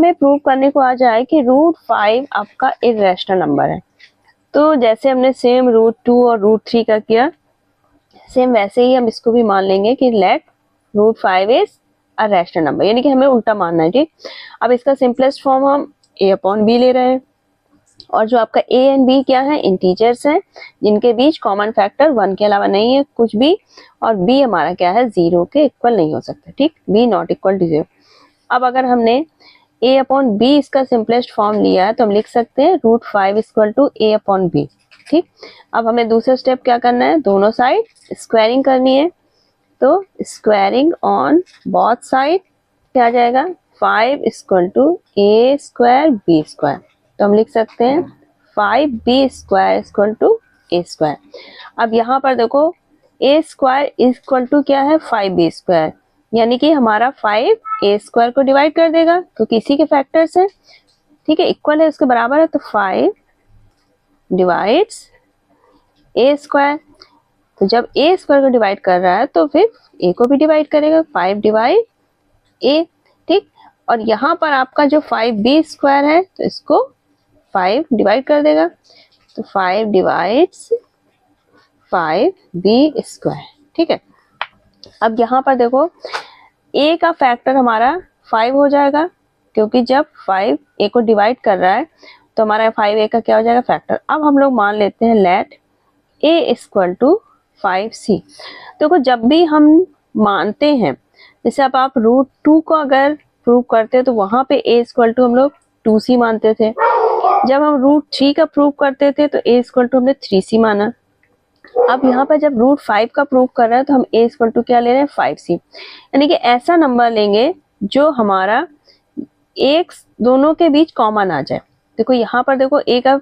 हमें प्रूव करने को आ जाए कि √5 आपका इरेशनल नंबर है, तो जैसे हमने सेम √2 और √3 का किया, सेम वैसे ही हम इसको भी मान लेंगे कि let √5 is a rational number, यानी कि हमें उल्टा मानना है। ठीक, अब इसका सिंपलेस्ट फॉर्म हम a/b ले रहे हैं, और जो आपका a एंड b क्या है, इंटीजर्स हैं जिनके बीच कॉमन फैक्टर 1 के अलावा नहीं है कुछ भी, और b हमारा क्या है, 0 के इक्वल नहीं हो सकता। ठीक, b नॉट इक्वल टू 0। अब अगर हमने a/b इसका सिंपलेस्ट फॉर्म लिया है तो हम लिख सकते हैं √5 इक्वल टू a/b। ठीक, अब हमें दूसरा स्टेप क्या करना है, दोनों साइड स्क्वायरिंग करनी है, तो स्क्वायरिंग ऑन बोथ साइड क्या आ जाएगा, 5 इक्वल टू a² b², तो हम लिख सकते हैं 5b² इक्वल टू a²। अब यहाँ पर देखो a² इक्वल टू क्या है, 5b², यानी कि हमारा 5a² को डिवाइड कर देगा क्योंकि इसी के फैक्टर्स हैं। ठीक है, इक्वल है, उसके बराबर है, तो 5 डिवाइड्स a², तो जब a² को डिवाइड कर रहा है तो फिर a को भी डिवाइड करेगा, 5 डिवाइड a। ठीक, और यहाँ पर आपका जो 5b² है तो इसको 5 डिवाइड कर देगा, तो 5 डिवाइड्स 5b²। ठीक है, अब यहाँ पर देखो a का फैक्टर हमारा 5 हो जाएगा, क्योंकि जब 5 a को डिवाइड कर रहा है तो हमारा 5a का क्या हो जाएगा, फैक्टर। अब हम लोग मान लेते हैं late a equal to 5c। देखो जब भी हम मानते हैं, जैसे अब आप √2 को अगर प्रूव करते हैं तो वहां पे a इक्वल टू हम लोग 2c मानते थे, जब हम √3 का प्रूव करते थे तो a इक्वल टू हमने 3c माना। अब यहाँ पर जब √5 का प्रूव कर रहे हैं तो हम a इक्वल टू क्या ले रहे हैं, 5c, यानी कि ऐसा नंबर लेंगे जो हमारा एक दोनों के बीच कॉमन आ जाए। देखो यहाँ पर देखो a का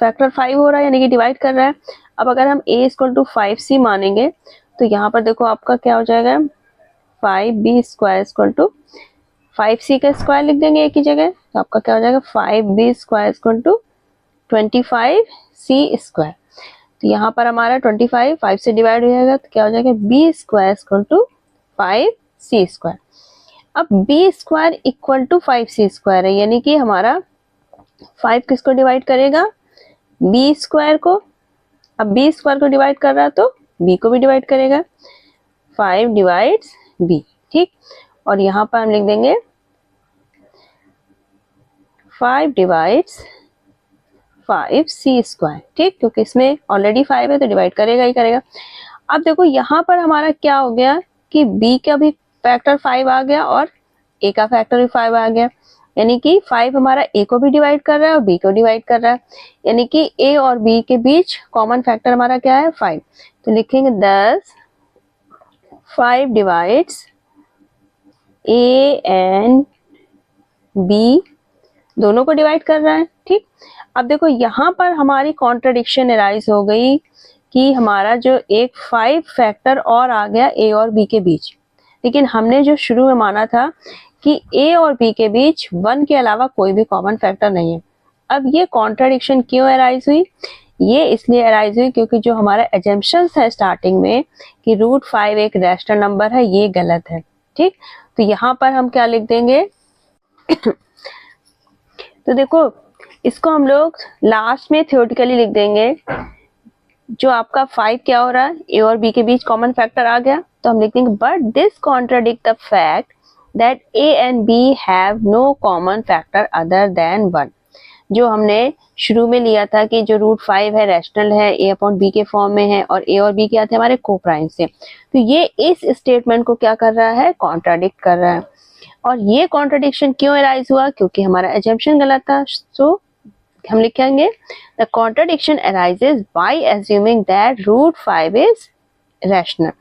फैक्टर 5 हो रहा है, यानी कि डिवाइड कर रहा है। अब अगर हम a इक्वल टू 5c मानेंगे तो यहाँ पर देखो आपका क्या हो जाएगा, 5b² इक्वल टू 5c का स्क्वायर लिख देंगे एक ही जगह, तो आपका क्या हो जाएगा, 5b² इक्वल टू 25c²। तो यहाँ पर हमारा 25 5 से डिवाइड हो जाएगा, तो क्या हो जाएगा, b² इक्वल टू 5c²। अब b² इक्वल टू 5c² है, यानी कि हमारा 5 किसको डिवाइड करेगा, b² को। अब b² को डिवाइड कर रहा है तो b को भी डिवाइड करेगा, 5 डिवाइड्स b। ठीक, और यहाँ पर हम लिख देंगे 5 डिवाइड्स 5c²। ठीक, क्योंकि इसमें ऑलरेडी 5 है तो डिवाइड करेगा ही करेगा। अब देखो यहाँ पर हमारा क्या हो गया कि b का भी फैक्टर 5 आ गया और a का फैक्टर भी 5 आ गया, यानी कि 5 हमारा a को भी डिवाइड कर रहा है और b को डिवाइड कर रहा है, यानी कि a और b के बीच कॉमन फैक्टर हमारा क्या है, 5। तो लिखेंगे 10 5 डिवाइड्स a एंड b, दोनों को डिवाइड कर रहा है। ठीक, अब देखो यहाँ पर हमारी कॉन्ट्रडिक्शन अराइज हो गई कि हमारा जो एक 5 फैक्टर और आ गया a और b के बीच, लेकिन हमने जो शुरू में माना था कि a और b के बीच 1 के अलावा कोई भी कॉमन फैक्टर नहीं है। अब ये कॉन्ट्रडिक्शन क्यों अराइज हुई, ये इसलिए अराइज हुई क्योंकि जो हमारा एजम्पशंस है स्टार्टिंग में कि √5 एक रैशनल नंबर है, ये गलत है। ठीक, तो यहाँ पर हम क्या लिख देंगे तो देखो इसको हम लोग लास्ट में थ्योरेटिकली लिख देंगे, जो आपका 5 क्या हो रहा है, a और b के बीच कॉमन फैक्टर आ गया, तो हम लिख देंगे but this contradict the fact that a and b have no common factor other than 1। जो हमने शुरू में लिया था कि जो √5 है रैशनल है, a/b के फॉर्म में है और a और b क्या थे, हमारे को-प्राइम से, तो ये इस स्टेटमेंट को क्या कर रहा है, कॉन्ट्राडिक्ट कर रहा है। और ये कॉन्ट्रडिक्शन क्यों अराइज हुआ, क्योंकि हमारा एजम्पशन गलत था। सो हम लिखेंगे the contradiction arises by assuming that √5 is rational,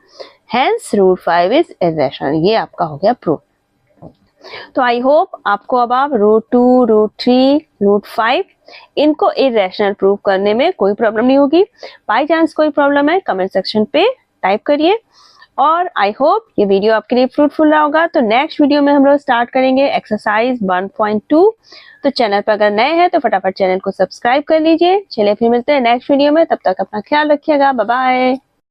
hence √5 is irrational. ये आपका हो गया प्रूफ। तो आई होप आपको अब आप √2, √3, √5 इनको इरैशनल प्रूव करने में कोई प्रॉब्लम नहीं होगी। बाय चांस कोई प्रॉब्लम है कमेंट सेक्शन पे टाइप करिए, और आई होप ये वीडियो आपके लिए फ्रूटफुल रहा होगा। तो नेक्स्ट वीडियो में हम लोग स्टार्ट करेंगे एक्सरसाइज 1.2। तो चैनल पर अगर नए हैं तो फटाफट चैनल को सब्सक्राइब कर लीजिए। चलिए फिर मिलते हैं नेक्स्ट वीडियो में, तब तक अपना ख्याल रखिएगा, बाय बाय।